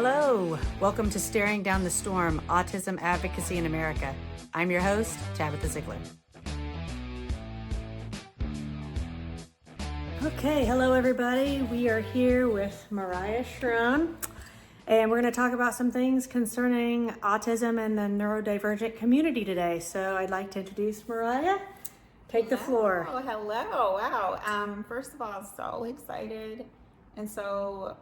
Hello, welcome to Staring Down the Storm, Autism Advocacy in America. I'm your host, Tabitha Zeigler. Okay, hello everybody. We are here with Marya Sherron, and we're going to talk about some things concerning autism and the neurodivergent community today. So I'd like to introduce Mariah. Take the floor. Oh, hello. Wow. First of all, so excited and so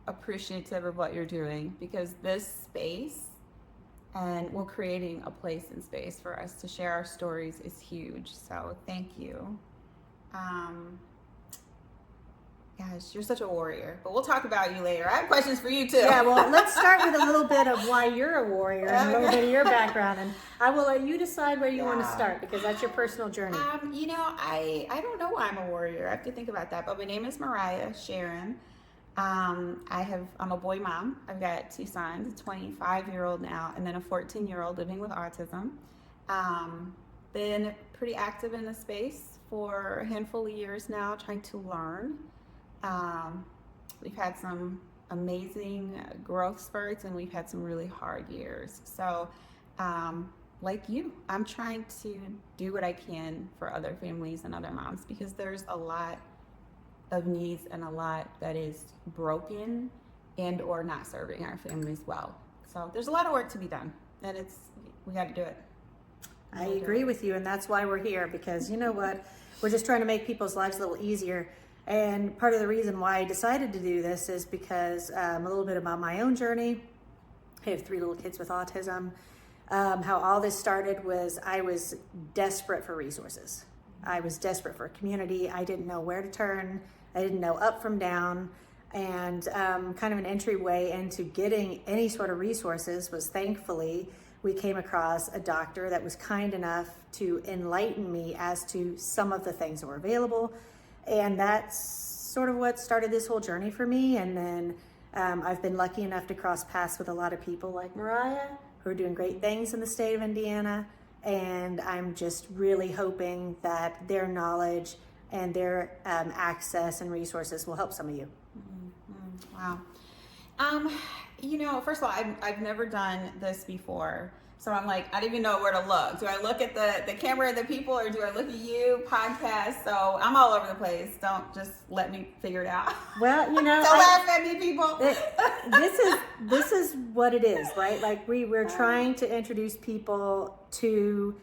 appreciative of what you're doing, because this space and we're creating a place and space for us to share our stories is huge. So thank you. Gosh, you're such a warrior, but we'll talk about you later. I have questions for you too. Yeah, well, let's start with a little bit of why you're a warrior and a little bit of your background, and I will let you decide where you want to start, because that's your personal journey. I don't know why I'm a warrior. I have to think about that, but my name is Marya Sherron. I'm a boy mom. I've got two sons, a 25-year-old now, and then a 14-year-old living with autism. Been pretty active in the space for a handful of years now, trying to learn. We've had some amazing growth spurts, and we've had some really hard years. So, like you, I'm trying to do what I can for other families and other moms, because there's a lot of needs and a lot that is broken and or not serving our families well. So there's a lot of work to be done, and we got to do it. I agree with you, and that's why we're here, because you know what? We're just trying to make people's lives a little easier. And part of the reason why I decided to do this is because a little bit about my own journey. I have 3 little kids with autism. How all this started was I was desperate for resources. I was desperate for a community. I didn't know where to turn. I didn't know up from down. And kind of an entryway into getting any sort of resources was, thankfully, we came across a doctor that was kind enough to enlighten me as to some of the things that were available. And that's sort of what started this whole journey for me. And then I've been lucky enough to cross paths with a lot of people like Mariah, who are doing great things in the state of Indiana. And I'm just really hoping that their knowledge and their access and resources will help some of you. Wow. First of all, I've never done this before. So I'm like, I don't even know where to look. Do I look at the camera of the people, or do I look at you, podcast? So I'm all over the place. Don't just let me figure it out. Well, Don't laugh at me, people. This is what it is, right? Like we're trying to introduce people to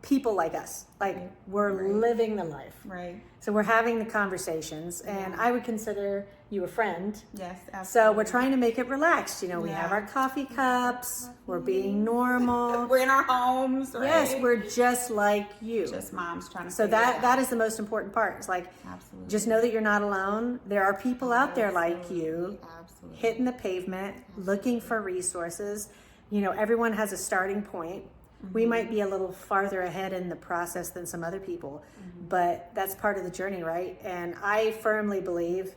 people like us. Like we're living the life. Right. So we're having the conversations, and I would consider you a friend. Yes, absolutely. So we're trying to make it relaxed. We have our coffee cups. We're being normal. We're in our homes, right? Yes, we're just like you. Just moms trying to. So that is the most important part. It's like, absolutely, just know that you're not alone. There are people out there like you, hitting the pavement, looking for resources. Everyone has a starting point. We might be a little farther ahead in the process than some other people, but that's part of the journey, right? And I firmly believe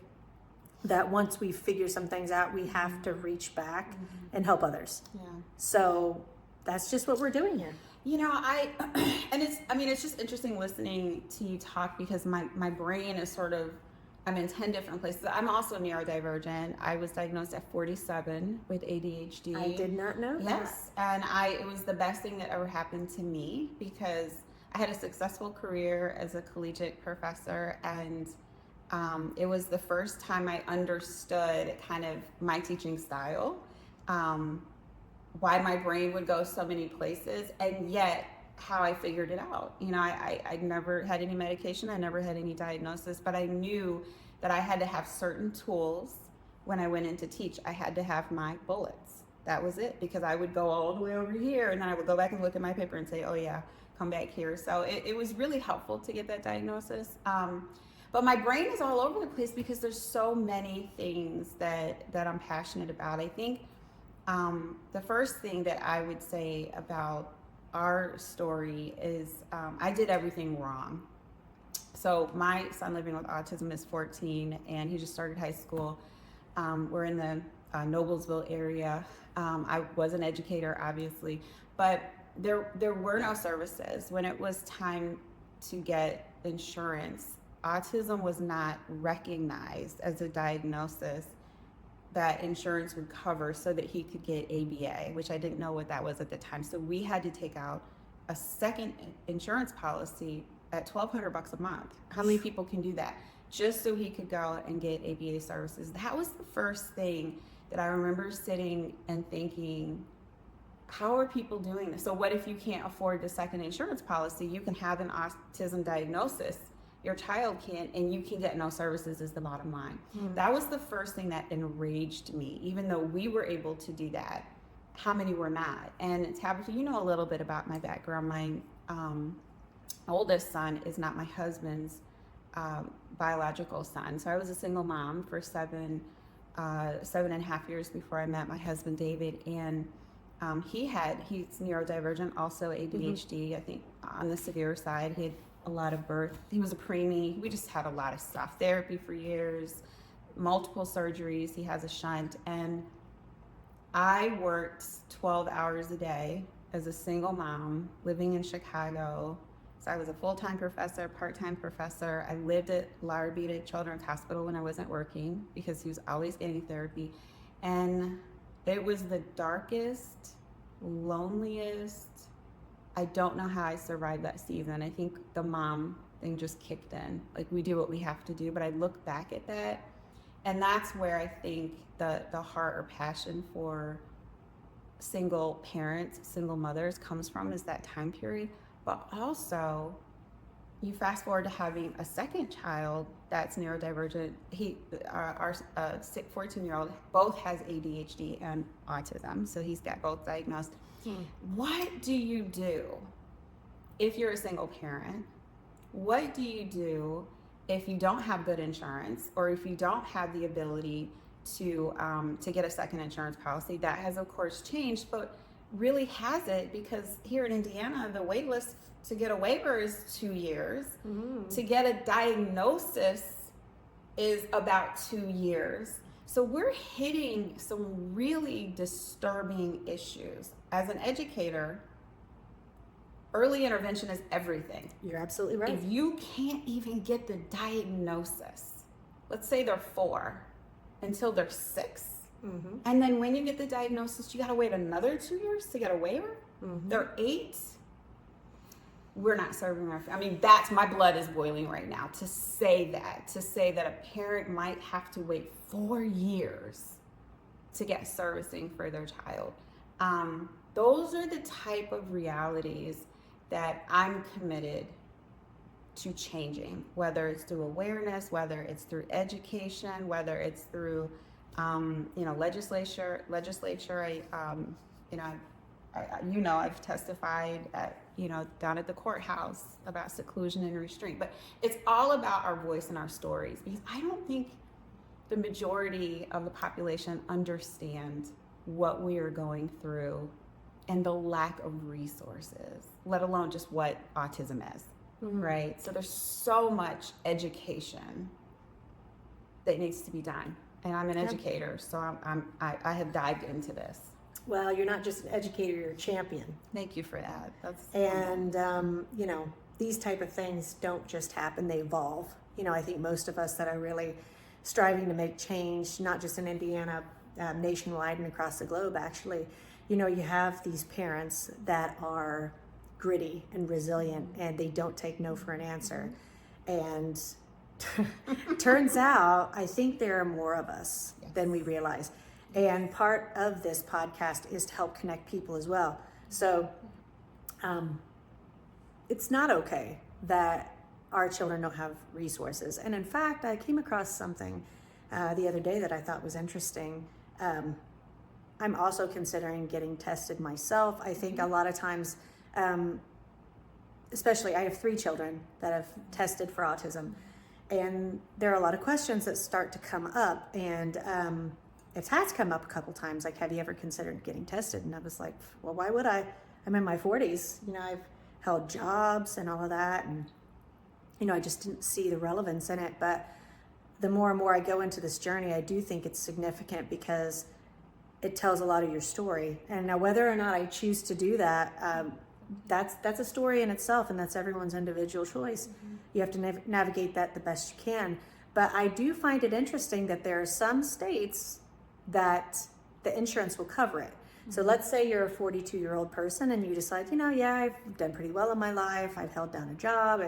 that once we figure some things out, we have to reach back and help others. Yeah. So that's just what we're doing here. It's just interesting listening to you talk, because my brain is sort of, I'm in 10 different places. I'm also neurodivergent. I was diagnosed at 47 with ADHD. I did not know that. Yes, and it was the best thing that ever happened to me, because I had a successful career as a collegiate professor, and it was the first time I understood kind of my teaching style, why my brain would go so many places, and yet how I figured it out. I never had any medication. I never had any diagnosis, but I knew that I had to have certain tools when I went in to teach. I had to have my bullets. That was it, because I would go all the way over here, and then I would go back and look at my paper and say, oh yeah, come back here. So it was really helpful to get that diagnosis. But my brain is all over the place, because there's so many things that I'm passionate about. I think the first thing that I would say about our story is I did everything wrong. So my son living with autism is 14, and he just started high school. We're in the Noblesville area. I was an educator, obviously, but there were no services. When it was time to get insurance, autism was not recognized as a diagnosis that insurance would cover so that he could get ABA, which I didn't know what that was at the time. So we had to take out a second insurance policy at $1,200 a month. How many people can do that? Just so he could go and get ABA services. That was the first thing that I remember sitting and thinking, how are people doing this? So what if you can't afford the second insurance policy? You can have an autism diagnosis, your child can't, and you can get no services is the bottom line. That was the first thing that enraged me. Even though we were able to do that, how many were not? And Tabitha, you know a little bit about my background. My oldest son is not my husband's biological son. So I was a single mom for 7.5 years before I met my husband, David. And he's neurodivergent, also ADHD, I think on the severe side. He had a lot of birth. He was a preemie. We just had a lot of stuff. Therapy for years, multiple surgeries. He has a shunt. And I worked 12 hours a day as a single mom living in Chicago. So I was a full-time professor, part-time professor. I lived at Larabita Children's Hospital when I wasn't working because he was always getting therapy. And it was the darkest, loneliest. I don't know how I survived that season. I think the mom thing just kicked in. Like, we do what we have to do, but I look back at that, and that's where I think the heart or passion for single parents, single mothers comes from, is that time period. But also, you fast forward to having a second child that's neurodivergent. Our 14-year-old both has ADHD and autism, so he's got both diagnosed. What do you do if you're a single parent? What do you do if you don't have good insurance, or if you don't have the ability to get a second insurance policy? That has, of course, changed, but really has it, because here in Indiana, the wait list to get a waiver is 2 years. To get a diagnosis is about 2 years. So we're hitting some really disturbing issues. As an educator, early intervention is everything. You're absolutely right. If you can't even get the diagnosis, let's say they're 4, until they're 6, and then when you get the diagnosis, you gotta wait another 2 years to get a waiver. They're 8. We're not serving our, that's, my blood is boiling right now to say that a parent might have to wait 4 years to get servicing for their child. Those are the type of realities that I'm committed to changing, whether it's through awareness, whether it's through education, whether it's through legislature. I've testified at, down at the courthouse about seclusion and restraint. But it's all about our voice and our stories, because I don't think the majority of the population understand what we are going through and the lack of resources, let alone just what autism is, right? So there's so much education that needs to be done. And I'm an educator, so I have dived into this. Well, you're not just an educator, you're a champion. Thank you for that. These type of things don't just happen, they evolve. I think most of us that are really striving to make change, not just in Indiana, nationwide and across the globe, actually, you have these parents that are gritty and resilient, and they don't take no for an answer. And turns out, I think there are more of us than we realize. And part of this podcast is to help connect people as well. So it's not okay that our children don't have resources. And in fact, I came across something the other day that I thought was interesting. I'm also considering getting tested myself. I think a lot of times, especially I have 3 children that have tested for autism. And there are a lot of questions that start to come up, and it has come up a couple times, like, have you ever considered getting tested? And I was like, well, why would I? I'm in my 40s, I've held jobs and all of that, and I just didn't see the relevance in it. But the more and more I go into this journey, I do think it's significant, because it tells a lot of your story. And now, whether or not I choose to do that, that's a story in itself, and that's everyone's individual choice. You have to navigate that the best you can. But I do find it interesting that there are some states that the insurance will cover it. So let's say you're a 42-year-old person and you decide, yeah, I've done pretty well in my life. I've held down a job,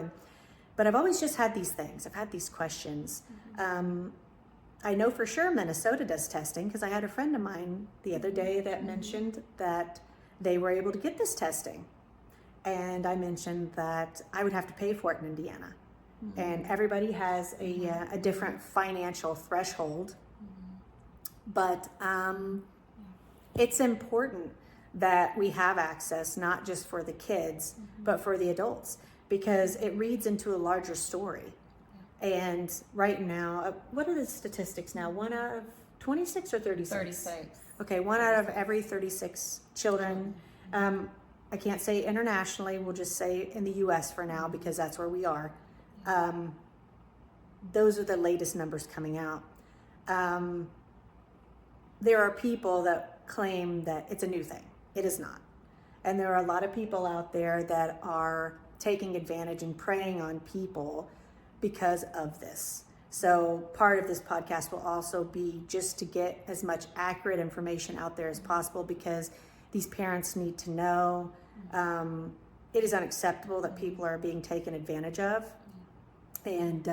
but I've always just had these things. I've had these questions. I know for sure Minnesota does testing because I had a friend of mine the other day that mentioned that they were able to get this testing. And I mentioned that I would have to pay for it in Indiana. And everybody has a different financial threshold. But it's important that we have access, not just for the kids, but for the adults, because it reads into a larger story. And right now, what are the statistics now? 1 out of 26 or 36? 36. Okay, 1 out of every 36 children. I can't say internationally, we'll just say in the US for now, because that's where we are. Those are the latest numbers coming out. There are people that claim that it's a new thing. It is not. And there are a lot of people out there that are taking advantage and preying on people because of this. So part of this podcast will also be just to get as much accurate information out there as possible, because these parents need to know it is unacceptable that people are being taken advantage of. And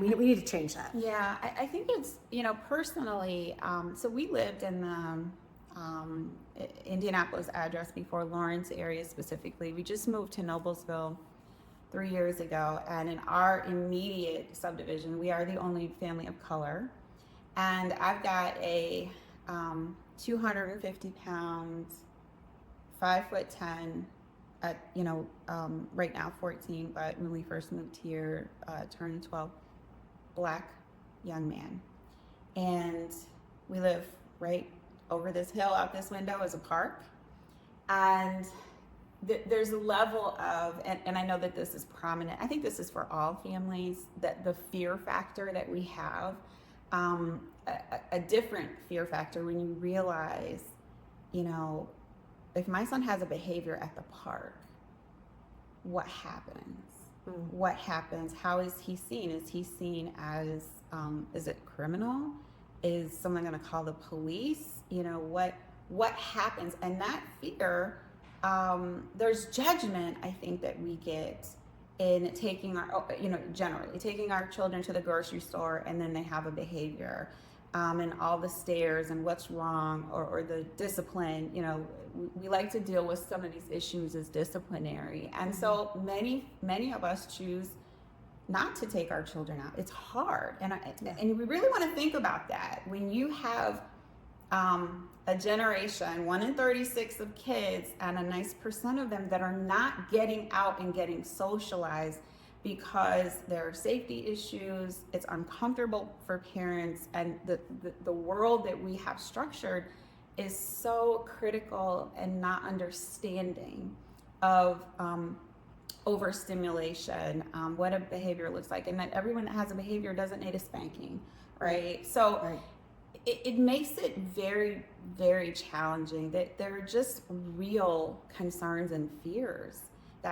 we need to change that. Yeah, I think it's, personally, so we lived in the Indianapolis address before, Lawrence area specifically. We just moved to Noblesville 3 years ago, and in our immediate subdivision, we are the only family of color. And I've got a 250 pounds, 5'10", right now 14, but when we first moved here, turned 12, Black young man. And we live right over this hill. Out this window is a park. And there's a level of, and I know that this is prominent, I think this is for all families, that the fear factor that we have, a different fear factor when you realize, if my son has a behavior at the park, what happens? What happens? How is he seen? Is he seen as, is it criminal? Is someone going to call the police? What happens? And that fear, there's judgment, I think, that we get in taking our, generally taking our children to the grocery store, and then they have a behavior, and all the stares and what's wrong, or the discipline. We like to deal with some of these issues as disciplinary, and so many of us choose not to take our children out. It's hard, and we really want to think about that. When you have a generation, 1 in 36 of kids, and a nice percent of them that are not getting out and getting socialized because there are safety issues, it's uncomfortable for parents, and the world that we have structured is so critical and not understanding of overstimulation, what a behavior looks like, and that everyone that has a behavior doesn't need a spanking, right? So Right. It makes it very, very challenging. That there are just real concerns and fears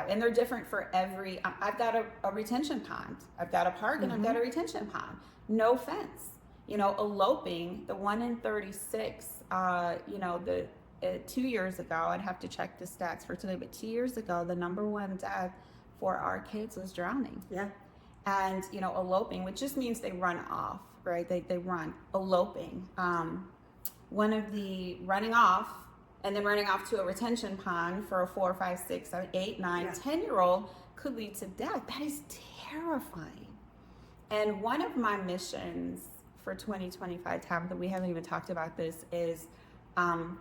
and they're different for every. I've got a retention pond. I've got a park, and I've got a retention pond. No fence. Eloping, the 1 in 36. 2 years ago, I'd have to check the stats for today, but 2 years ago, the number one death for our kids was drowning. Yeah. And eloping, which just means they run off, right? They run. Eloping. One of the running off, and then running off to a retention pond for a 4, 5, 6, 7, 8, 9, 10-year-old could lead to death. That is terrifying. And one of my missions for 2025, Tabitha, we haven't even talked about this, is I'm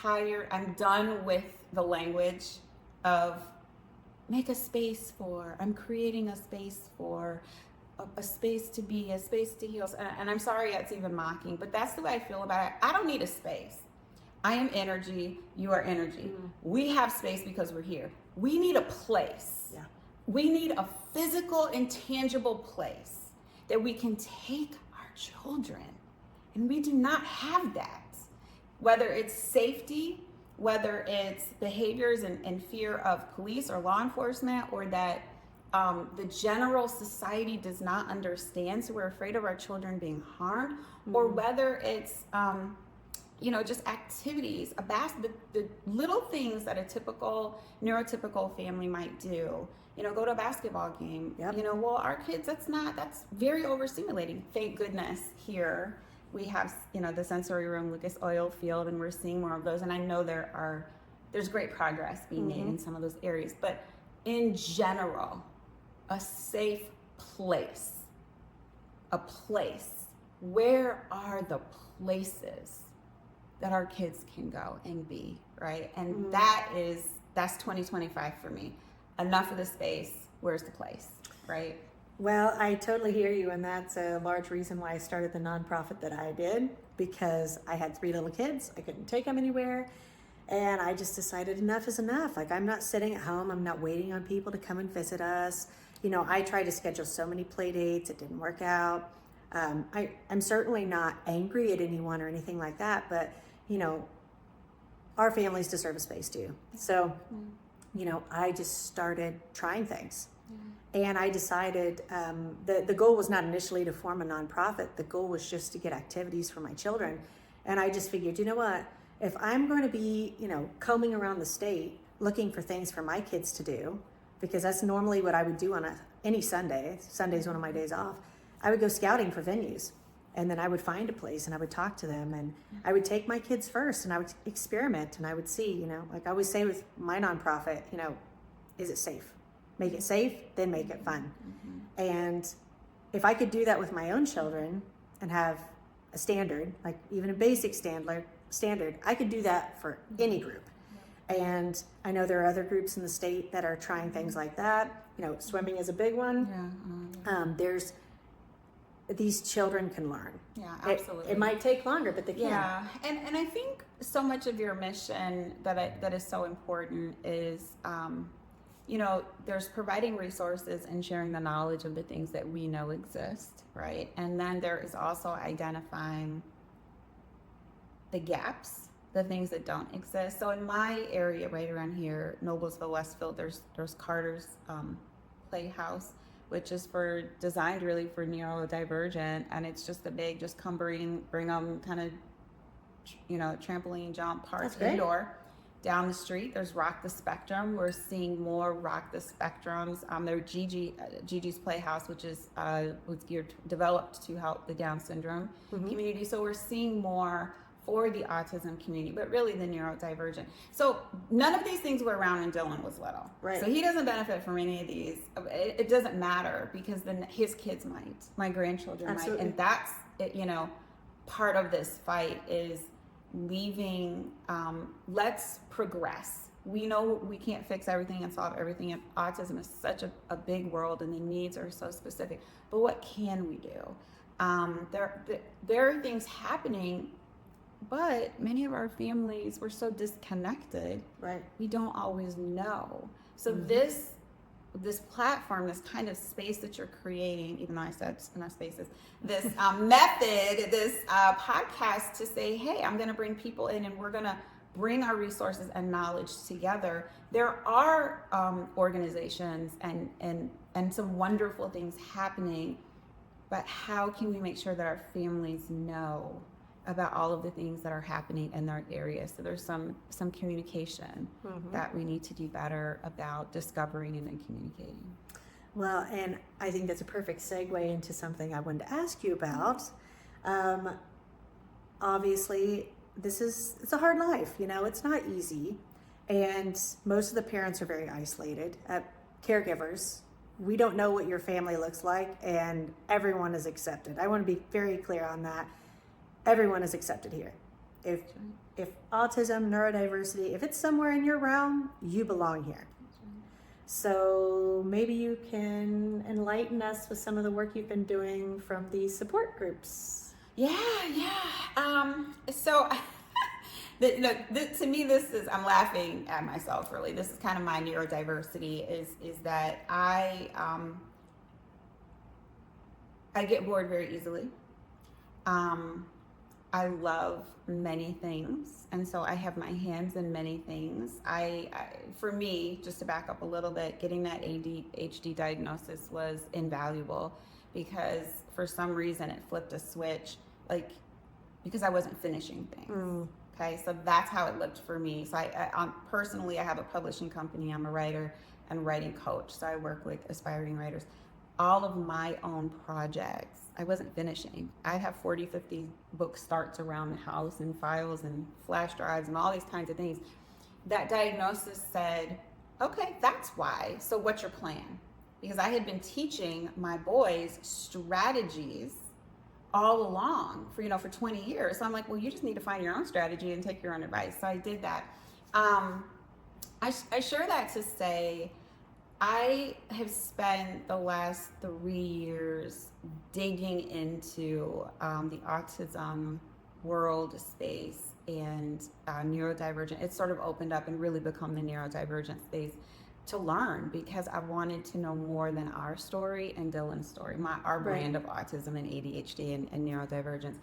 tired, I'm done with the language of make a space for, I'm creating a space for, a space to be, a space to heal. And I'm sorry that's even mocking, but that's the way I feel about it. I don't need a space. I am energy, you are energy. We have space because we're here. We need a place. Yeah. We need a physical, intangible place that we can take our children. And we do not have that. Whether it's safety, whether it's behaviors and fear of police or law enforcement, or that the general society does not understand. So we're afraid of our children being harmed, or whether it's, just activities, the little things that a typical neurotypical family might do. Go to a basketball game. Yep. Well, our kids, that's very overstimulating. Thank goodness here we have, the sensory room, Lucas Oil Field, and we're seeing more of those. And I know there's great progress being made in some of those areas. But in general, a safe place, where are the places that our kids can go and be, right? And that's 2025 for me. Enough of the space, where's the place, right? Well, I totally hear you, and that's a large reason why I started the nonprofit that I did, because I had 3 little kids. I couldn't take them anywhere, and I just decided enough is enough. Like, I'm not sitting at home. I'm not waiting on people to come and visit us. I tried to schedule so many play dates. It didn't work out. I'm certainly not angry at anyone or anything like that, but, our families deserve a space too. So, I just started trying things. And I decided the goal was not initially to form a nonprofit. The goal was just to get activities for my children. And I just figured, you know what? If I'm going to be, combing around the state looking for things for my kids to do, because that's normally what I would do on any Sunday. Sunday's one of my days off. I would go scouting for venues. And then I would find a place and I would talk to them, and I would take my kids first and I would experiment and I would see, like I always say with my nonprofit, is it safe? Make it safe, then make it fun. And if I could do that with my own children and have a standard, like even a basic standard, I could do that for any group. And I know there are other groups in the state that are trying things like that. Swimming is a big one. There's these children can learn. Yeah, absolutely. It might take longer, but they can. Yeah, and I think so much of your mission that is so important is, there's providing resources and sharing the knowledge of the things that we know exist, right? And then there is also identifying the gaps, the things that don't exist. So in my area right around here, Noblesville, Westfield, there's Carter's Playhouse, which is designed really for neurodivergent, and it's just a big, just come bring them kind of, trampoline jump park indoor. Down the street, there's Rock the Spectrum. We're seeing more Rock the Spectrums. There's Gigi's Playhouse, which was developed to help the Down syndrome community. So we're seeing more for the autism community, but really the neurodivergent. So none of these things were around when Dylan was little. Right. So he doesn't benefit from any of these. It doesn't matter, because then his kids might, my grandchildren Absolutely. might. And that's, part of this fight is leaving, let's progress. We know we can't fix everything and solve everything, and autism is such a big world and the needs are so specific. But what can we do? There are things happening, but many of our families, we're so disconnected. Right. We don't always know. So this platform, this kind of space that you're creating, even though I said enough spaces, this method, this podcast to say, hey, I'm going to bring people in and we're going to bring our resources and knowledge together. There are organizations and some wonderful things happening, but how can we make sure that our families know about all of the things that are happening in their area? So there's some communication that we need to do better about discovering and then communicating. Well, and I think that's a perfect segue into something I wanted to ask you about. Obviously, it's a hard life, it's not easy. And most of the parents are very isolated. Caregivers, we don't know what your family looks like, and everyone is accepted. I want to be very clear on that. Everyone is accepted here. If autism, neurodiversity, if it's somewhere in your realm, you belong here. So maybe you can enlighten us with some of the work you've been doing from these support groups. Yeah. So to me, this is, I'm laughing at myself, really. This is kind of my neurodiversity is that I get bored very easily. I love many things, and so I have my hands in many things. For me, just to back up a little bit, getting that ADHD diagnosis was invaluable because for some reason it flipped a switch, like because I wasn't finishing things. Okay, so that's how it looked for me. So personally, I have a publishing company. I'm a writer and writing coach, so I work with aspiring writers. All of my own projects, I wasn't finishing. I have 40, 50 book starts around the house and files and flash drives and all these kinds of things. That diagnosis said, okay, that's why. So what's your plan? Because I had been teaching my boys strategies all along for 20 years. So I'm like, well, you just need to find your own strategy and take your own advice. So I did that. I share that to say, I have spent the last 3 years digging into the autism world space and neurodivergent. It's sort of opened up and really become the neurodivergent space to learn, because I wanted to know more than our story and Dylan's story, our brand of autism and ADHD and neurodivergence.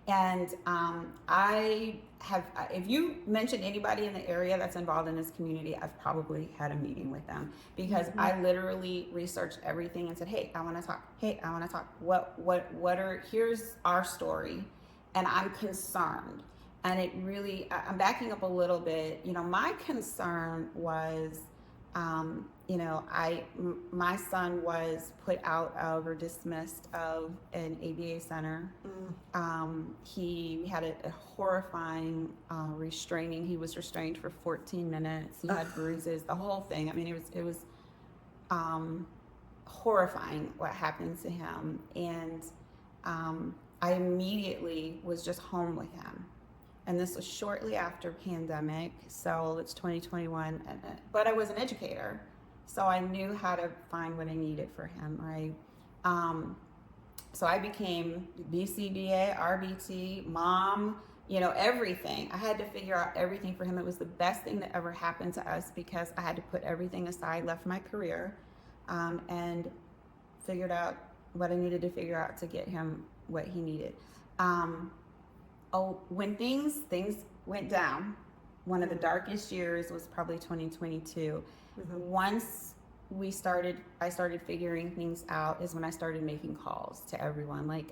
And I have, if you mention anybody in the area that's involved in this community, I've probably had a meeting with them, because I literally researched everything and said, hey, I want to talk. Hey, I want to talk. Here's our story, and I'm concerned. And it really, I'm backing up a little bit. My concern was, my son was put out of or dismissed of an ABA center. He had a horrifying restraining. He was restrained for 14 minutes. He had bruises, the whole thing. I mean, it was horrifying what happened to him. And I immediately was just home with him. And this was shortly after pandemic, so it's 2021, but I was an educator, so I knew how to find what I needed for him, right? So I became BCBA, RBT, mom, everything. I had to figure out everything for him. It was the best thing that ever happened to us, because I had to put everything aside, left my career, and figured out what I needed to figure out to get him what he needed. When things went down, one of the darkest years was probably 2022. Once I started figuring things out, is when I started making calls to everyone. Like,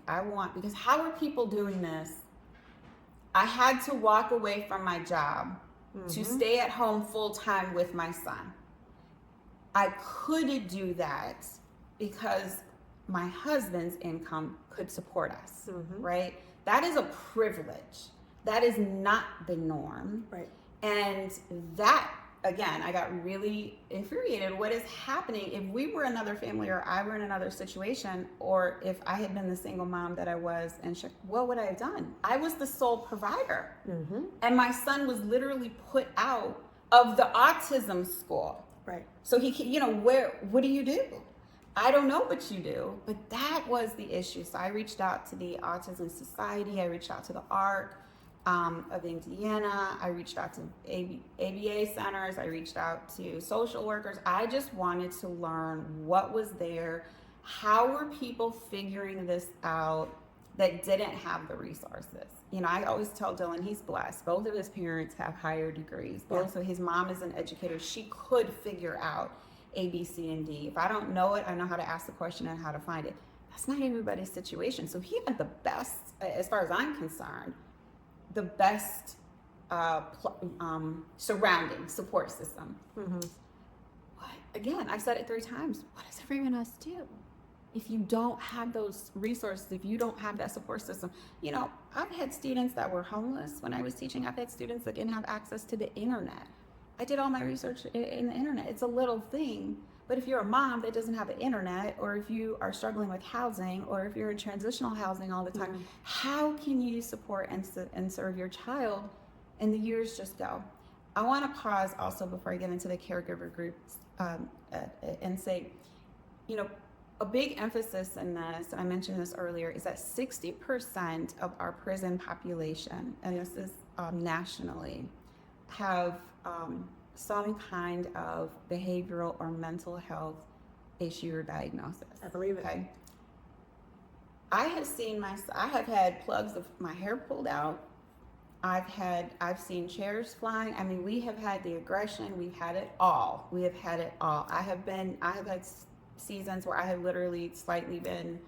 because how are people doing this? I had to walk away from my job to stay at home full time with my son. I couldn't do that because my husband's income could support us, right? That is a privilege. That is not the norm. Right. And that, again, I got really infuriated. What is happening? If we were another family, or I were in another situation, or if I had been the single mom that I was, what would I have done? I was the sole provider. And my son was literally put out of the autism school. Right. So what do you do? I don't know what you do, but that was the issue. So I reached out to the Autism Society. I reached out to the ARC of Indiana. I reached out to ABA centers. I reached out to social workers. I just wanted to learn what was there. How were people figuring this out that didn't have the resources? I always tell Dylan, he's blessed. Both of his parents have higher degrees. So his mom is an educator. She could figure out A, B, C, and D. If I don't know it, I know how to ask the question and how to find it. That's not everybody's situation. So he had the best, as far as I'm concerned, the best surrounding support system. But again, I've said it 3 times. What does everyone else do? If you don't have those resources, if you don't have that support system, I've had students that were homeless when I was teaching. I've had students that didn't have access to the internet. I did all my research in the internet. It's a little thing, but if you're a mom that doesn't have the internet, or if you are struggling with housing, or if you're in transitional housing all the time, how can you support and serve your child? And the years just go. I want to pause also before I get into the caregiver groups and say, a big emphasis in this, and I mentioned this earlier, is that 60% of our prison population, and this is nationally, have some kind of behavioral or mental health issue or diagnosis. I believe it. Okay. I have had plugs of my hair pulled out. I've seen chairs flying. I mean, we have had the aggression. We've had it all. We have had it all. I have had seasons where I have literally slightly been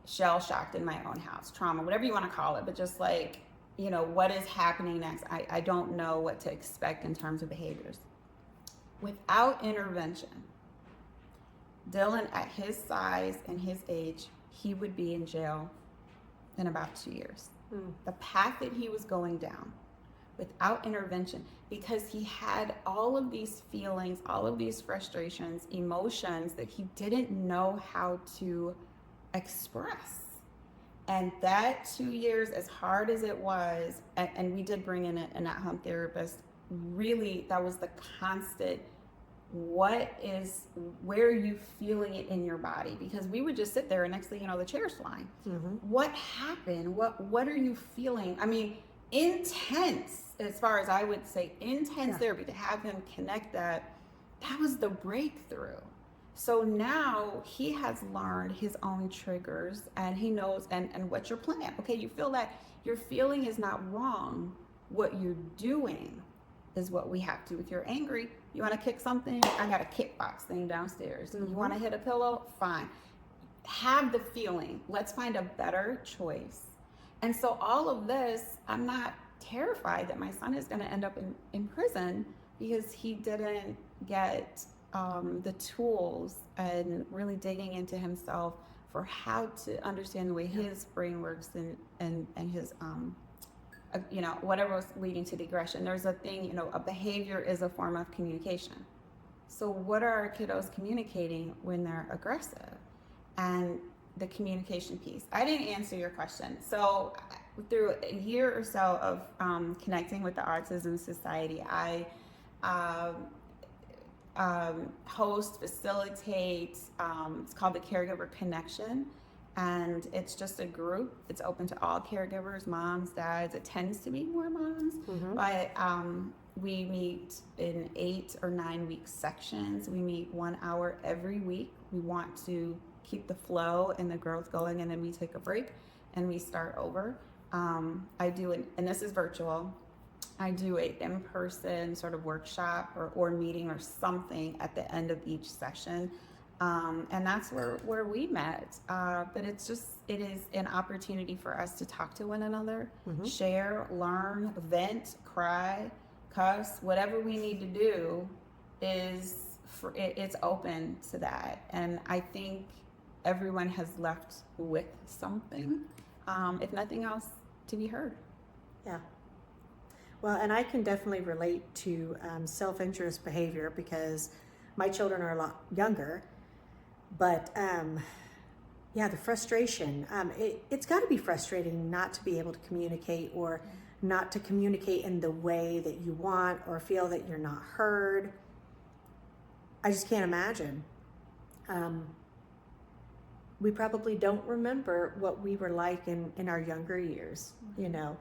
shell shocked in my own house, trauma, whatever you want to call it, but just like, you know, what is happening next? I don't know what to expect in terms of behaviors. Without intervention, Dylan, at his size and his age, he would be in jail in about 2 years. The path that he was going down without intervention, because he had all of these feelings, all of these frustrations, emotions that he didn't know how to express. And that 2 years, as hard as it was, and we did bring in an at-home therapist, really, that was the constant, where are you feeling it in your body? Because we would just sit there and next thing you know, the chair's flying. What happened? What are you feeling? I mean, intense, as far as I would say, intense therapy, to have him connect that was the breakthrough. So now he has learned his own triggers, and he knows, and what's your plan? Okay, you feel that your feeling is not wrong. What you're doing is what we have to. If you're angry, you want to kick something, I got a kickbox thing downstairs. You want to hit a pillow? Fine. Have the feeling. Let's find a better choice. And so all of this, I'm not terrified that my son is going to end up in prison because he didn't get the tools and really digging into himself for how to understand the way his brain works and his you know, whatever was leading to the aggression. There's a thing, you know, a behavior is a form of communication. So what are our kiddos communicating when they're aggressive? And the communication piece. I didn't answer your question. So through a year or so of connecting with the Autism Society, I host, facilitate, it's called the Caregiver Connection. And it's just a group. It's open to all caregivers, moms, dads. It tends to be more moms. But we meet in 8 or 9 week sections. We meet 1 hour every week. We want to keep the flow and the growth going, and then we take a break and we start over. I do it, and this is virtual. I do a in-person sort of workshop or meeting or something at the end of each session. And that's where we met. But it is an opportunity for us to talk to one another, share, learn, vent, cry, cuss, whatever we need to do it's open to that. And I think everyone has left with something, if nothing else, to be heard. Yeah. Well, and I can definitely relate to self-injurious behavior because my children are a lot younger. But yeah, the frustration, it's got to be frustrating not to be able to communicate, or not to communicate in the way that you want, or feel that you're not heard. I just can't imagine. We probably don't remember what we were like in our younger years, you know.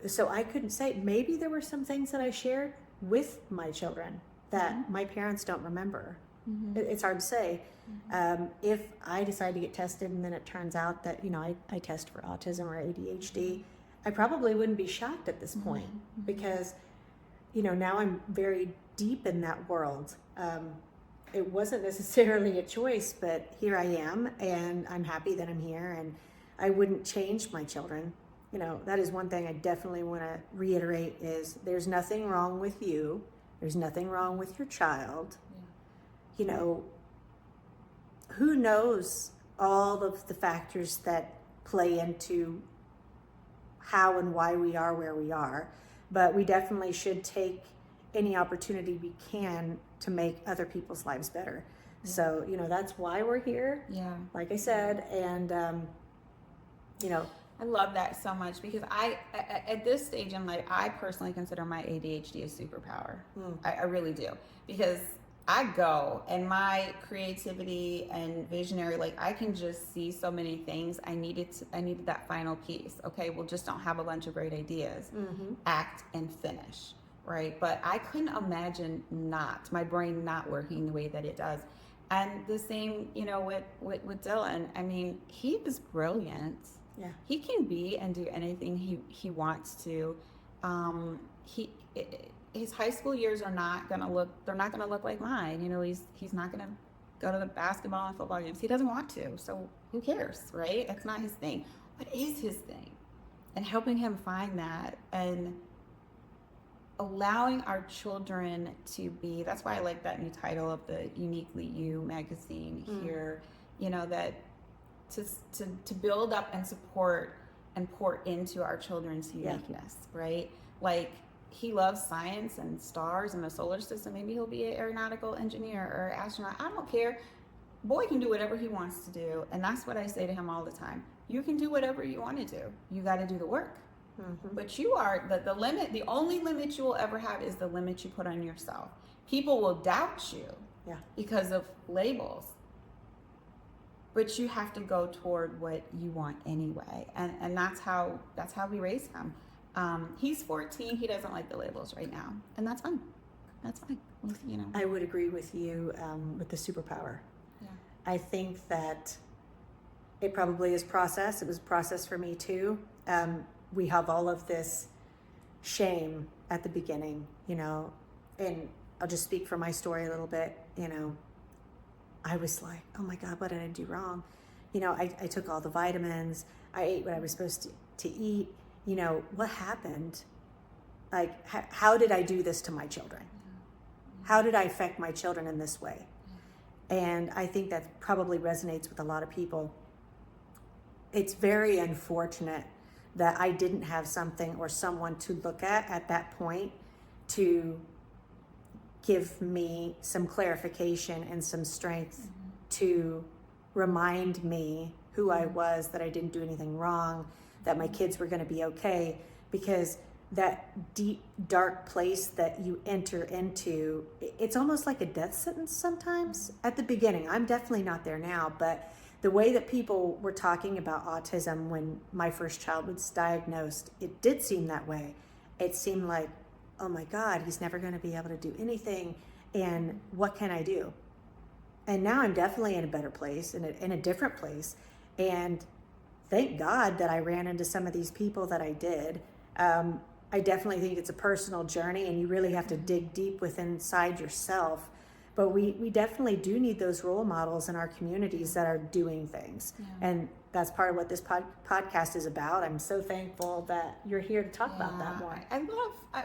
So I couldn't say, maybe there were some things that I shared with my children that my parents don't remember. It's hard to say. If I decide to get tested and then it turns out that, you know, I test for autism or ADHD, I probably wouldn't be shocked at this point because, you know, now I'm very deep in that world. It wasn't necessarily a choice, but here I am, and I'm happy that I'm here, and I wouldn't change my children. You know, that is one thing I definitely want to reiterate is there's nothing wrong with you. There's nothing wrong with your child. You know, who knows all of the factors that play into how and why we are where we are, but we definitely should take any opportunity we can to make other people's lives better. So, you know, that's why we're here. Yeah. Like I said, and, you know, I love that so much because at this stage in life, I personally consider my ADHD a superpower. I really do, because I go and my creativity and visionary, like I can just see so many things. I needed that final piece. Okay, well, just don't have a bunch of great ideas, act and finish, right? But I couldn't imagine my brain not working the way that it does. And the same, you know, with Dylan. I mean, he was brilliant. Yeah. He can be and do anything he wants to. His high school years are not gonna look like mine. You know, he's not gonna go to the basketball and football games. He doesn't want to, so who cares, right? That's not his thing. What is his thing? And helping him find that and allowing our children to be, that's why I like that new title of the Uniquely You magazine here, you know, that to build up and support and pour into our children's uniqueness, right? Like, he loves science and stars and the solar system. Maybe he'll be an aeronautical engineer or astronaut. I don't care. Boy can do whatever he wants to do. And that's what I say to him all the time. You can do whatever you want to do. You got to do the work. But you are the limit. The only limit you will ever have is the limit you put on yourself. People will doubt you because of labels. But you have to go toward what you want anyway. And that's how we raise him. He's 14. He doesn't like the labels right now, and that's fine. That's fine. You know. I would agree with you with the superpower. Yeah. I think that it probably is process. It was a process for me too. We have all of this shame at the beginning, you know, and I'll just speak for my story a little bit. You know, I was like, oh my God, what did I do wrong? You know, I took all the vitamins. I ate what I was supposed to eat. You know, what happened? Like, how did I do this to my children? How did I affect my children in this way? And I think that probably resonates with a lot of people. It's very unfortunate that I didn't have something or someone to look at that point to give me some clarification and some strength to remind me who I was, that I didn't do anything wrong, that my kids were going to be okay. Because that deep, dark place that you enter into, it's almost like a death sentence sometimes at the beginning. I'm definitely not there now, but the way that people were talking about autism when my first child was diagnosed, it did seem that way. It seemed like, oh my God, he's never going to be able to do anything. And what can I do? And now I'm definitely in a better place, in a different place. And thank God that I ran into some of these people that I did. I definitely think it's a personal journey, and you really have to dig deep within inside yourself. But we definitely do need those role models in our communities that are doing things. Yeah. And that's part of what this podcast is about. I'm so thankful that you're here to talk about that more.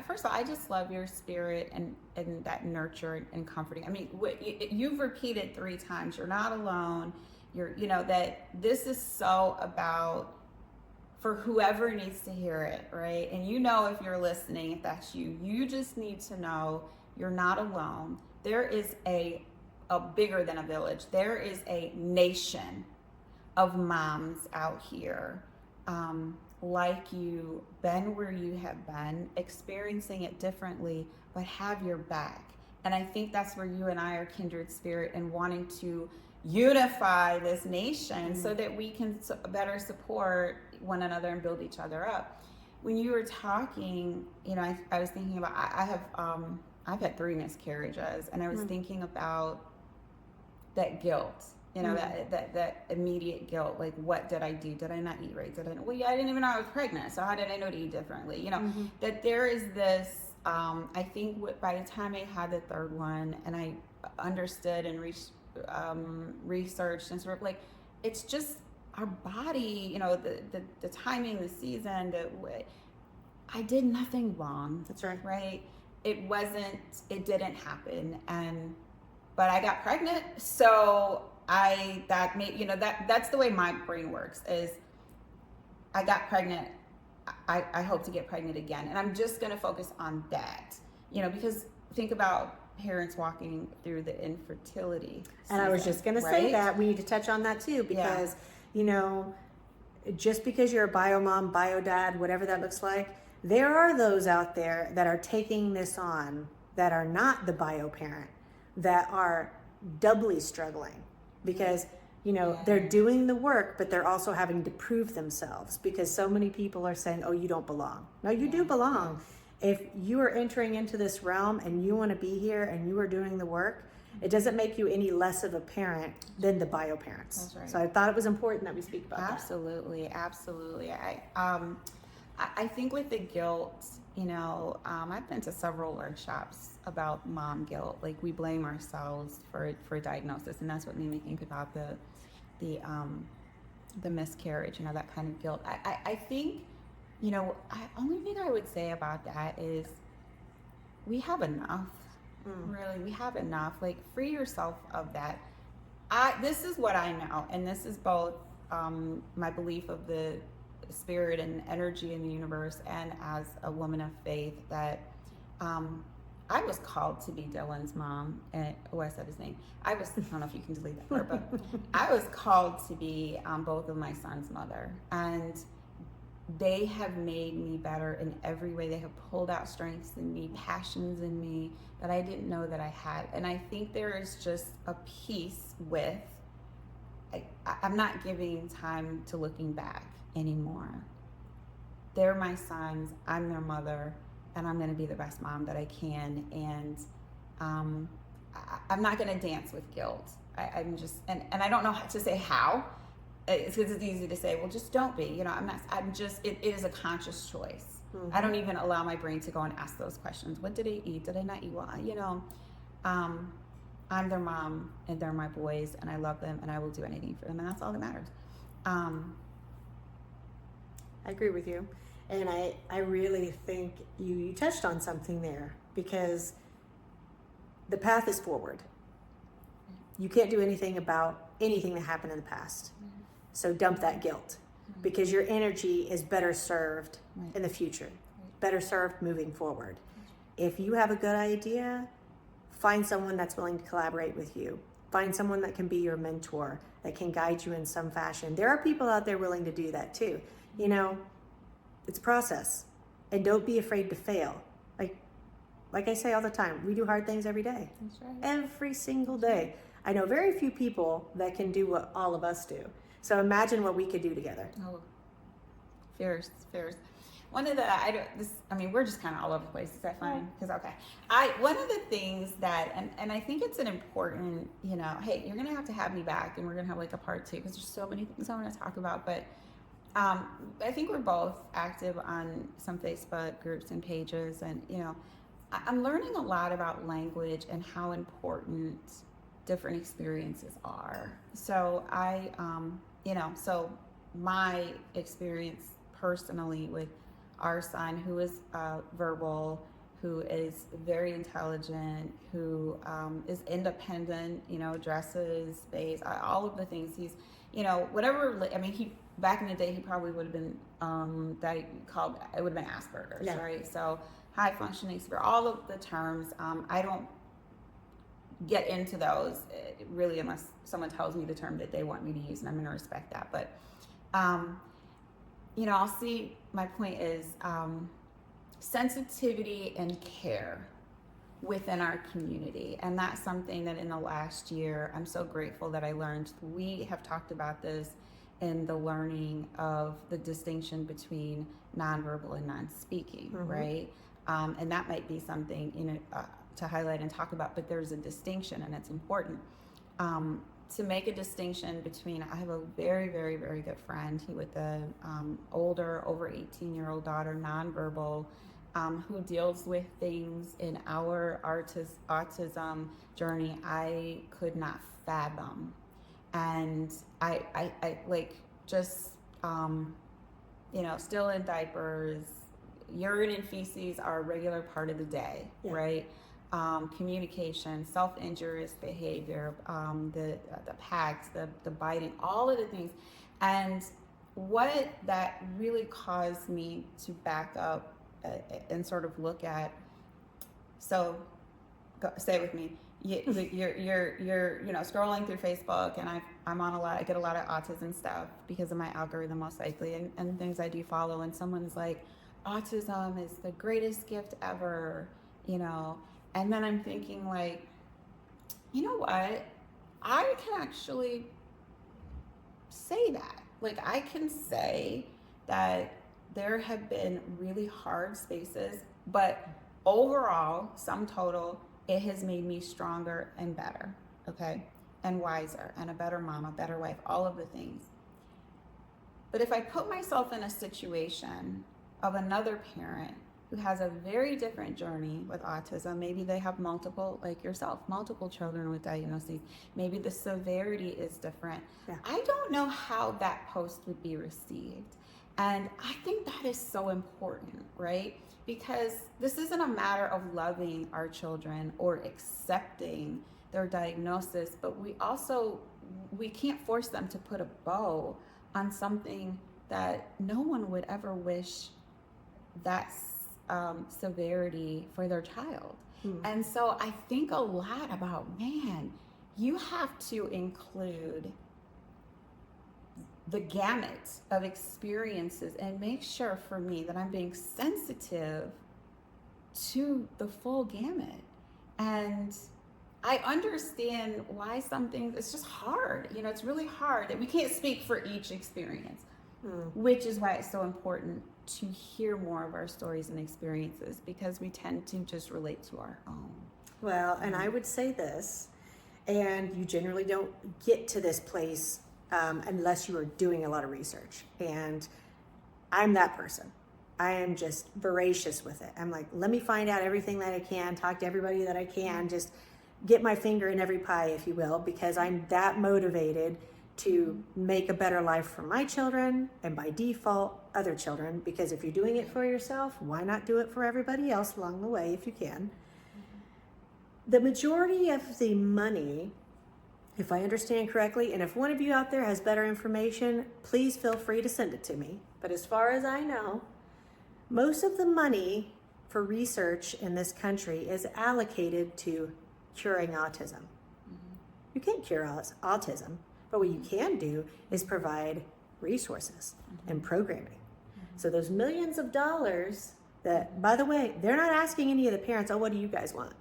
First of all, I just love your spirit and that nurture and comforting. I mean, you've repeated 3 times, you're not alone. That this is so about, for whoever needs to hear it, right? And if you're listening, if that's you just need to know you're not alone. There is a bigger than a village. There is a nation of moms out here like you, been where you have been, experiencing it differently, but have your back. And I think that's where you and I are kindred spirit and wanting to unify this nation so that we can better support one another and build each other up. When you were talking, I was thinking about, I've had 3 miscarriages, and I was thinking about that guilt, that immediate guilt. Like, what did I do? Did I not eat right? I didn't even know I was pregnant. So how did I know to eat differently? That there is this, I think by the time I had the 3rd one and I understood and researched and sort of like, it's just our body, the timing, the season, I did nothing wrong. That's right. Right. It didn't happen. But I got pregnant. So that's the way my brain works, is I got pregnant. I hope to get pregnant again. And I'm just going to focus on that, because think about parents walking through the infertility season, and I was just going to say that we need to touch on that too, because, just because you're a bio mom, bio dad, whatever that looks like, there are those out there that are taking this on that are not the bio parent, that are doubly struggling because, they're doing the work, but they're also having to prove themselves, because so many people are saying, oh, you don't belong. No, you do belong. If you are entering into this realm and you want to be here and you are doing the work, It doesn't make you any less of a parent than the bio parents. That's right. So I thought it was important that we speak about Absolutely. I think with the guilt, I've been to several workshops about mom guilt. Like, we blame ourselves for diagnosis, and that's what made me think about the miscarriage, that kind of guilt. I think, only thing I would say about that is we have enough. Really, we have enough. Like, free yourself of that. This is what I know, and this is both my belief of the spirit and energy in the universe, and as a woman of faith, that I was called to be Dylan's mom. And I said his name. I don't know if you can delete that part, but I was called to be both of my sons' mother, and they have made me better in every way. They have pulled out strengths in me, passions in me that I didn't know that I had. And I think there is just a piece with, I'm not giving time to looking back anymore. They're my sons, I'm their mother, and I'm going to be the best mom that I can. And I'm not going to dance with guilt. I'm just, and I don't know how to say how. It's easy to say, well, just don't be, it is a conscious choice. Mm-hmm. I don't even allow my brain to go and ask those questions. What did I eat? Did I not eat well? I'm their mom, and they're my boys, and I love them, and I will do anything for them. And that's all that matters. I agree with you. And I really think you touched on something there, because the path is forward. You can't do anything about anything that happened in the past. Mm-hmm. So dump that guilt, because your energy is better served in the future, better served moving forward. If you have a good idea, find someone that's willing to collaborate with you. Find someone that can be your mentor, that can guide you in some fashion. There are people out there willing to do that too. It's a process, and don't be afraid to fail. Like I say all the time, we do hard things every day. That's right. Every single day. I know very few people that can do what all of us do. So imagine what we could do together. Oh, fierce. One of the, we're just kind of all over the place. Is that fine? Because, okay. One of the things that, and I think it's an important, hey, you're going to have me back, and we're going to have like a part 2, because there's so many things I want to talk about. But I think we're both active on some Facebook groups and pages, and, I'm learning a lot about language and how important different experiences are. So so my experience personally with our son, who is verbal, who is very intelligent, who is independent, dresses, space, all of the things. He's, whatever, he, back in the day, he probably would have been, it would have been Asperger's, yeah. Right? So high functioning, for all of the terms, I don't get into those really unless someone tells me the term that they want me to use, and I'm going to respect that. But I'll see, my point is sensitivity and care within our community, and that's something that in the last year I'm so grateful that I learned. We have talked about this in the learning of the distinction between nonverbal and non-speaking. Mm-hmm. Right? And that might be something to highlight and talk about, but there's a distinction, and it's important to make a distinction between, I have a very, very, very good friend, he with a older, over 18-year-old daughter, nonverbal, who deals with things in our autism journey I could not fathom. And I just, still in diapers, urine and feces are a regular part of the day, yeah. Right? Communication, self-injurious behavior, the packs, the biting, all of the things. And what that really caused me to back up and sort of look at, so say it with me, you're scrolling through Facebook, and I get a lot of autism stuff because of my algorithm, most likely, and things I do follow, and someone's like, autism is the greatest gift ever, and then I'm thinking, like, you know what? I can actually say that. Like, I can say that there have been really hard spaces, but overall, sum total, it has made me stronger and better, okay? And wiser, and a better mom, a better wife, all of the things. But if I put myself in a situation of another parent who has a very different journey with autism, maybe they have multiple, like yourself, multiple children with diagnoses, maybe the severity is different. Yeah. I don't know how that post would be received. And I think that is so important, right? Because this isn't a matter of loving our children or accepting their diagnosis, but we can't force them to put a bow on something that no one would ever wish that severity for their child. And so I think a lot about, man, you have to include the gamut of experiences and make sure for me that I'm being sensitive to the full gamut. And I understand why some things, it's just hard. You know, it's really hard that we can't speak for each experience, which is why it's so important to hear more of our stories and experiences, because we tend to just relate to our own. Well, and I would say this, and you generally don't get to this place unless you are doing a lot of research. And I'm that person. I am just voracious with it. I'm like, let me find out everything that I can, talk to everybody that I can, just get my finger in every pie, if you will, because I'm that motivated to make a better life for my children and by default other children. Because if you're doing it for yourself, why not do it for everybody else along the way if you can? The majority of the money, if I understand correctly, and if one of you out there has better information, please feel free to send it to me. But as far as I know, most of the money for research in this country is allocated to curing autism. You can't cure autism, but what you can do is provide resources and programming. So those millions of dollars that, by the way, they're not asking any of the parents, oh, what do you guys want?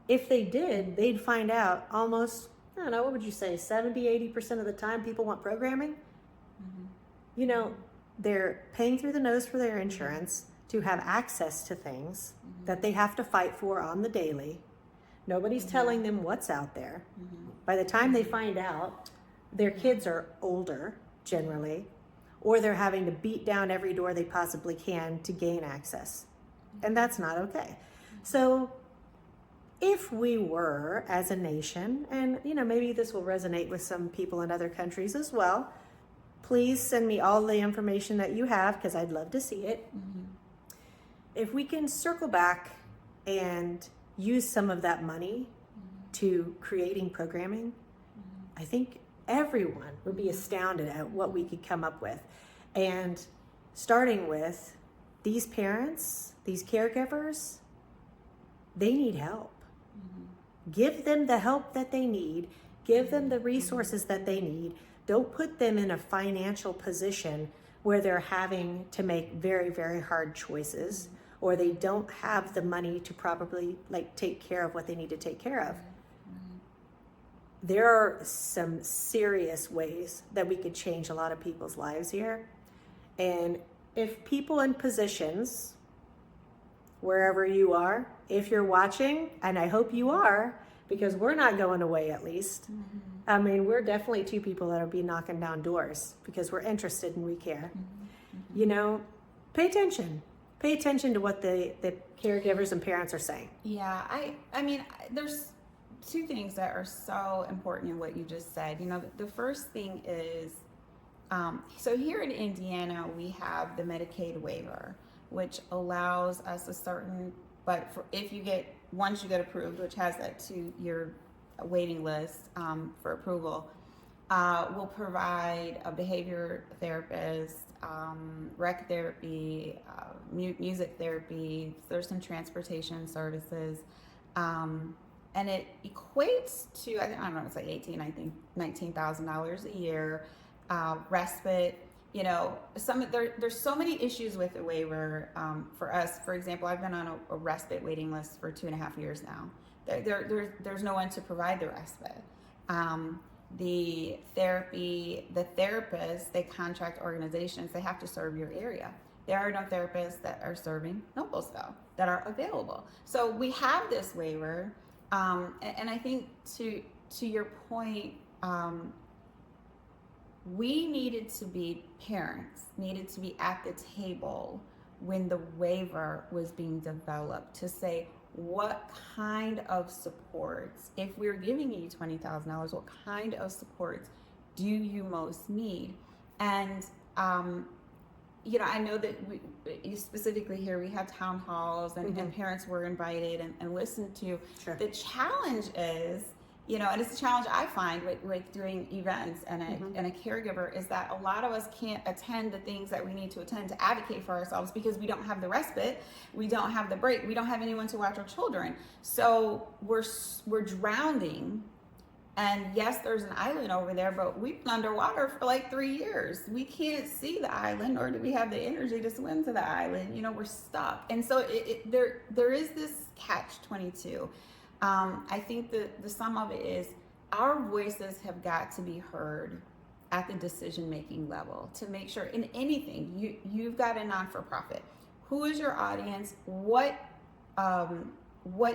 If they did, they'd find out almost, I don't know, what would you say, 70, 80% of the time people want programming? You know, they're paying through the nose for their insurance to have access to things that they have to fight for on the daily. Nobody's telling them what's out there. By the time they find out, their kids are older, generally, or they're having to beat down every door they possibly can to gain access. And that's not okay. So if we were, as a nation, and you know, maybe this will resonate with some people in other countries as well, please send me all the information that you have, because I'd love to see it. If we can circle back and use some of that money to creating programming, I think everyone would be astounded at what we could come up with. And starting with these parents, these caregivers, they need help. Give them the help that they need. Give them the resources that they need. Don't put them in a financial position where they're having to make very, very hard choices, or they don't have the money to probably take care of what they need to take care of. There are some serious ways that we could change a lot of people's lives here. And if people in positions, wherever you are, if you're watching, and I hope you are, because we're not going away at least. I mean, we're definitely two people that'll be knocking down doors because we're interested and we care. You know, pay attention. Pay attention to what the caregivers and parents are saying. Yeah, I mean, there's two things that are so important in what you just said. You know, the first thing is, so here in Indiana, we have the Medicaid waiver, which allows us a certain, but once you get approved, which has that 2-year waiting list for approval, we'll provide a behavior therapist, rec therapy, music therapy. There's some transportation services, and it equates to, I don't know, it's like $19,000 a year. Respite. You know, there's so many issues with the waiver for us. For example, I've been on a respite waiting list for 2.5 years now. There's no one to provide the respite. The therapy, the therapists, they contract organizations. They have to serve your area. There are no therapists that are serving Noblesville that are available. So we have this waiver, and I think to your point, we needed to be parents, needed to be at the table when the waiver was being developed to say, what kind of supports, if we're giving you $20,000, what kind of supports do you most need? And, you know, I know that specifically here, we have town halls and parents were invited and listened to. Sure. The challenge is, you know, and it's a challenge I find with doing events and a caregiver, is that a lot of us can't attend the things that we need to attend to advocate for ourselves because we don't have the respite, we don't have the break, we don't have anyone to watch our children. So we're drowning. And yes, there's an island over there, but we've been underwater for like 3 years. We can't see the island, nor do we have the energy to swim to the island. You know, we're stuck. And so there is this catch-22. I think the sum of it is our voices have got to be heard at the decision-making level to make sure in anything, you've got a non-for-profit. Who is your audience? What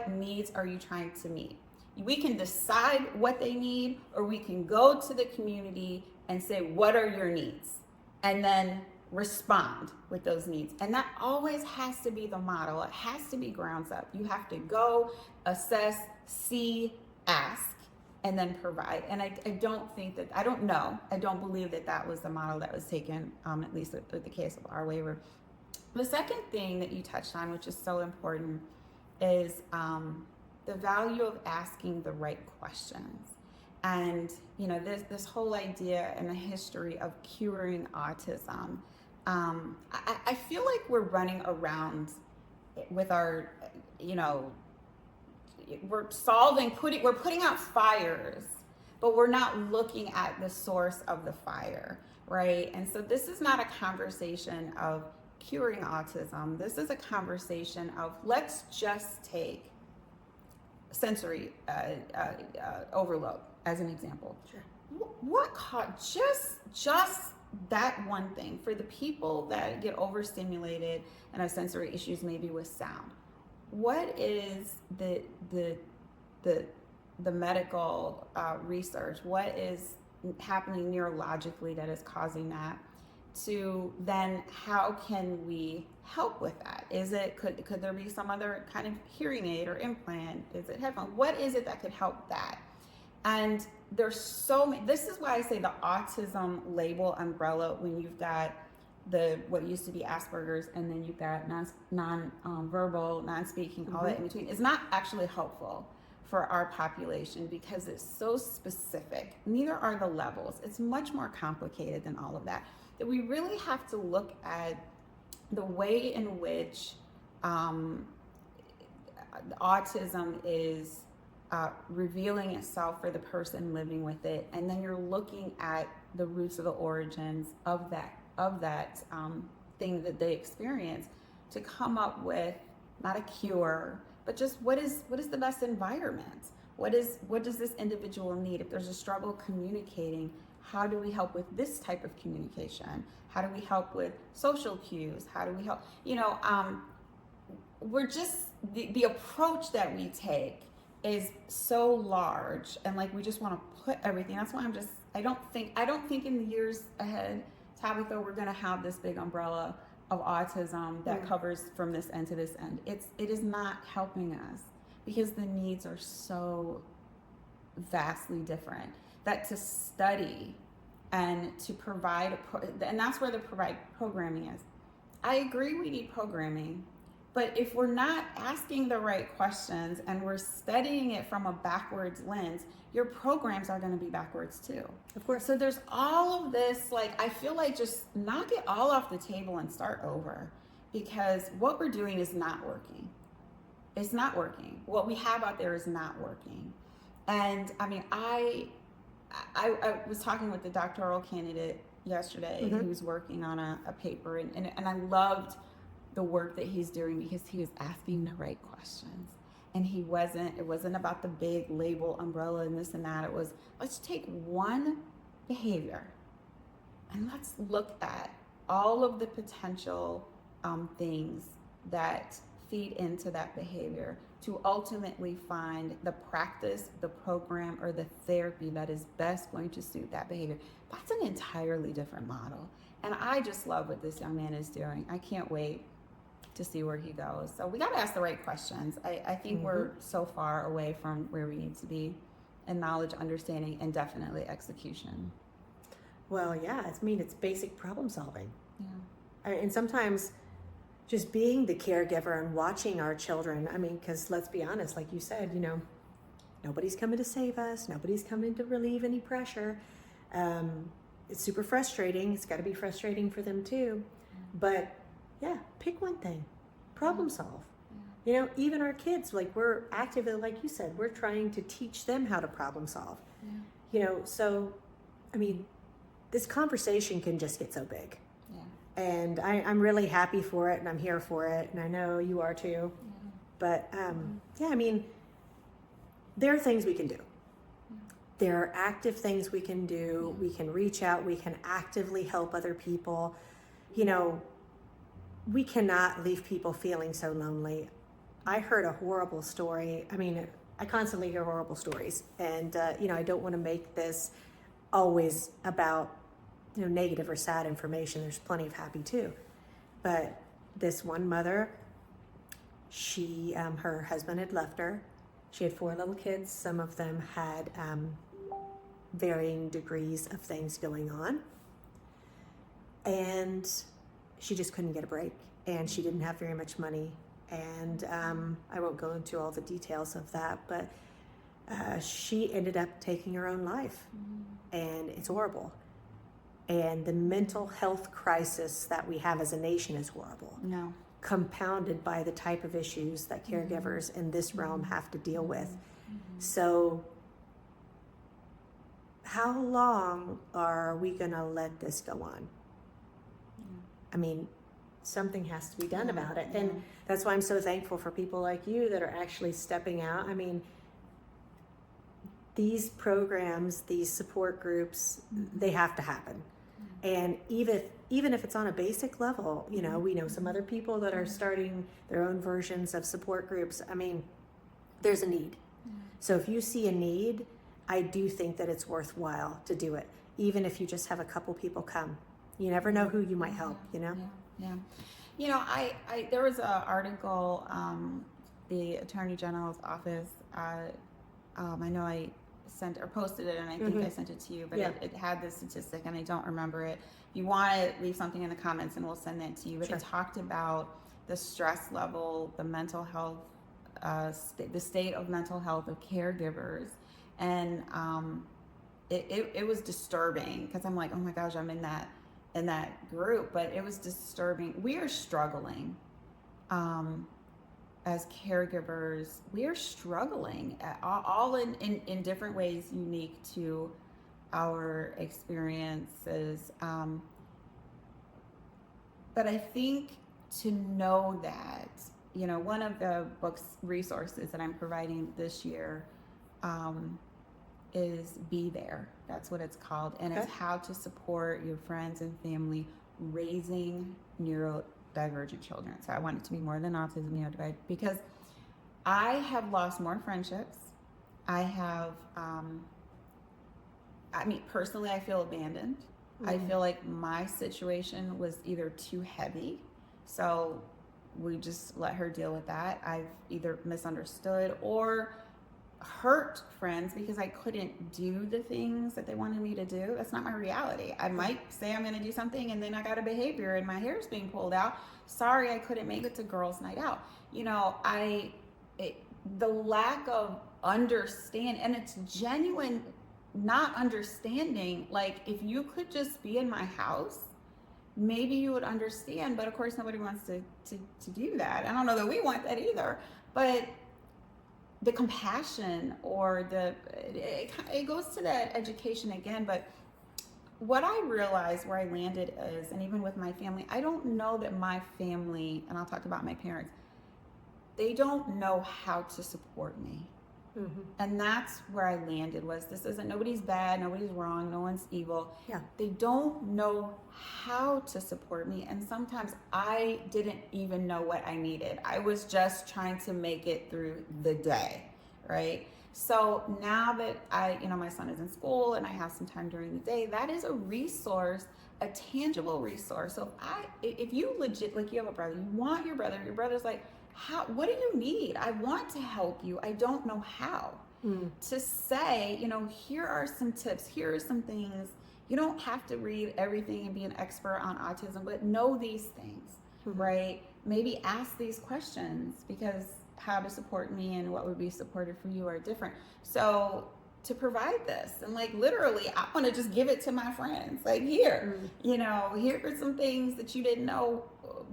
needs are you trying to meet? We can decide what they need, or we can go to the community and say, what are your needs? And then respond with those needs. And that always has to be the model. It has to be grounds up. You have to go, assess, see, ask, and then provide. And I don't think that, I don't believe that was the model that was taken, at least with the case of our waiver. The second thing that you touched on, which is so important, is the value of asking the right questions. And, you know, this whole idea and the history of curing autism, I feel like we're running around with our, you know, we're putting out fires, but we're not looking at the source of the fire, right? And so this is not a conversation of curing autism. This is a conversation of, let's just take sensory overload as an example. Sure. What caused just that one thing for the people that get overstimulated and have sensory issues, maybe with sound? What is the medical research? What is happening neurologically that is causing that? To then, how can we help with that? Could there be some other kind of hearing aid or implant? Is it headphone? What is it that could help that? And there's so many. This is why I say the autism label umbrella, when you've got what used to be Asperger's, and then you've got non-verbal, non-speaking, all that in between, is not actually helpful for our population because it's so specific. Neither are the levels. It's much more complicated than all of that. That we really have to look at the way in which autism is revealing itself for the person living with it, and then you're looking at the roots of the origins of that thing that they experience to come up with not a cure, but just what is the best environment? What does this individual need? If there's a struggle communicating, how do we help with this type of communication? How do we help with social cues? How do we help? You know, we're just, the approach that we take is so large, and like we just want to put everything. That's why I don't think in the years ahead, Tabitha, we're going to have this big umbrella of autism that covers from this end to this end. It is not helping us because the needs are so vastly different. That to study and to provide, and that's where the programming is. I agree we need programming, but if we're not asking the right questions and we're studying it from a backwards lens, your programs are going to be backwards too. Of course. So there's all of this, like, I feel like just knock it all off the table and start over, because what we're doing is not working. It's not working. What we have out there is not working. And I mean, I was talking with the doctoral candidate yesterday who's working on a paper, and I loved the work that he's doing because he was asking the right questions. And it wasn't about the big label umbrella and this and that. It was, let's take one behavior and let's look at all of the potential things that feed into that behavior to ultimately find the practice, the program, or the therapy that is best going to suit that behavior. That's an entirely different model. And I just love what this young man is doing. I can't wait to see where he goes. So we got to ask the right questions. I think we're so far away from where we need to be in knowledge, understanding, and definitely execution. Well, yeah, it's basic problem solving. Yeah. And sometimes just being the caregiver and watching our children, because let's be honest, like you said, nobody's coming to save us. Nobody's coming to relieve any pressure. It's super frustrating. It's got to be frustrating for them too. But yeah, pick one thing, problem solve. Even our kids, like we're actively, like you said, we're trying to teach them how to problem solve. So, this conversation can just get so big. And I'm really happy for it, and I'm here for it, and I know you are too. But there are things we can do. There are active things we can do. We can reach out. We can actively help other people. We cannot leave people feeling so lonely. I heard a horrible story. I constantly hear horrible stories, and I don't want to make this always about negative or sad information. There's plenty of happy too. But this one mother, she her husband had left her. She had 4 little kids. Some of them had varying degrees of things going on, and she just couldn't get a break, and she didn't have very much money. And I won't go into all the details of that, but she ended up taking her own life, and it's horrible. And the mental health crisis that we have as a nation is horrible. No. Compounded by the type of issues that caregivers in this realm have to deal with. So how long are we gonna let this go on? Something has to be done about it. And that's why I'm so thankful for people like you that are actually stepping out. These programs, these support groups, they have to happen. And even if it's on a basic level, we know some other people that are starting their own versions of support groups. There's a need. So if you see a need, I do think that it's worthwhile to do it, even if you just have a couple people come. You never know who you might help, Yeah. There was an article, the Attorney General's office, I know I sent or posted it, and I think I sent it to you, but it had this statistic, and I don't remember it. If you want to leave something in the comments, and we'll send that to you. But It talked about the stress level, the mental health, the state of mental health of caregivers, and it was disturbing, because I'm like, oh my gosh, I'm in that group. But it was disturbing. We are struggling. As caregivers, we are struggling all in different ways, unique to our experiences. But I think to know that, one of the book's resources that I'm providing this year is Be There. That's what it's called. And it's how to support your friends and family raising neurodivergent children. So I want it to be more than autism, neurodivergent, because I have lost more friendships. I have, personally, I feel abandoned. I feel like my situation was either too heavy, so we just let her deal with that. I've either misunderstood or hurt friends because I couldn't do the things that they wanted me to do. That's not my reality. I might say I'm going to do something, and then I got a behavior and my hair's being pulled out. Sorry, I couldn't make it to girls' night out. The lack of understand, and it's genuine not understanding. Like, if you could just be in my house, maybe you would understand. But of course, nobody wants to do that. I don't know that we want that either. But the compassion, or it goes to that education again. But what I realized where I landed is, and even with my family, I don't know that my family, and I'll talk about my parents, they don't know how to support me. And that's where I landed, was this isn't, nobody's bad, nobody's wrong, no one's evil. Yeah. They don't know how to support me. And sometimes I didn't even know what I needed. I was just trying to make it through the day, right? So now that my son is in school and I have some time during the day, that is a resource, a tangible resource. So if you legit, like you have a brother, you want your brother's like, what do you need? I want to help you. I don't know how. To say, here are some tips, here are some things. You don't have to read everything and be an expert on autism, but know these things, right? Maybe ask these questions, because how to support me and what would be supportive for you are different. So to provide this, and like literally, I want to just give it to my friends. Like here are some things that you didn't know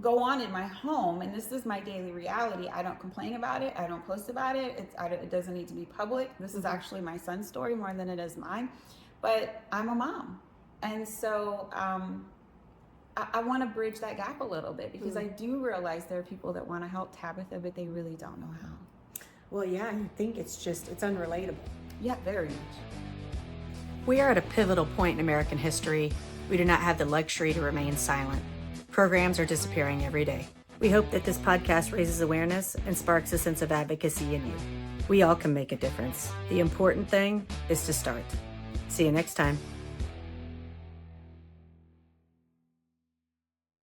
go on in my home, and this is my daily reality. I don't complain about it. I don't post about it. It doesn't need to be public. This is actually my son's story more than it is mine, but I'm a mom. And so I want to bridge that gap a little bit, because I do realize there are people that want to help Tabitha, but they really don't know how. Well, yeah, you think it's unrelatable. Yeah, very much. We are at a pivotal point in American history. We do not have the luxury to remain silent. Programs are disappearing every day. We hope that this podcast raises awareness and sparks a sense of advocacy in you. We all can make a difference. The important thing is to start. See you next time.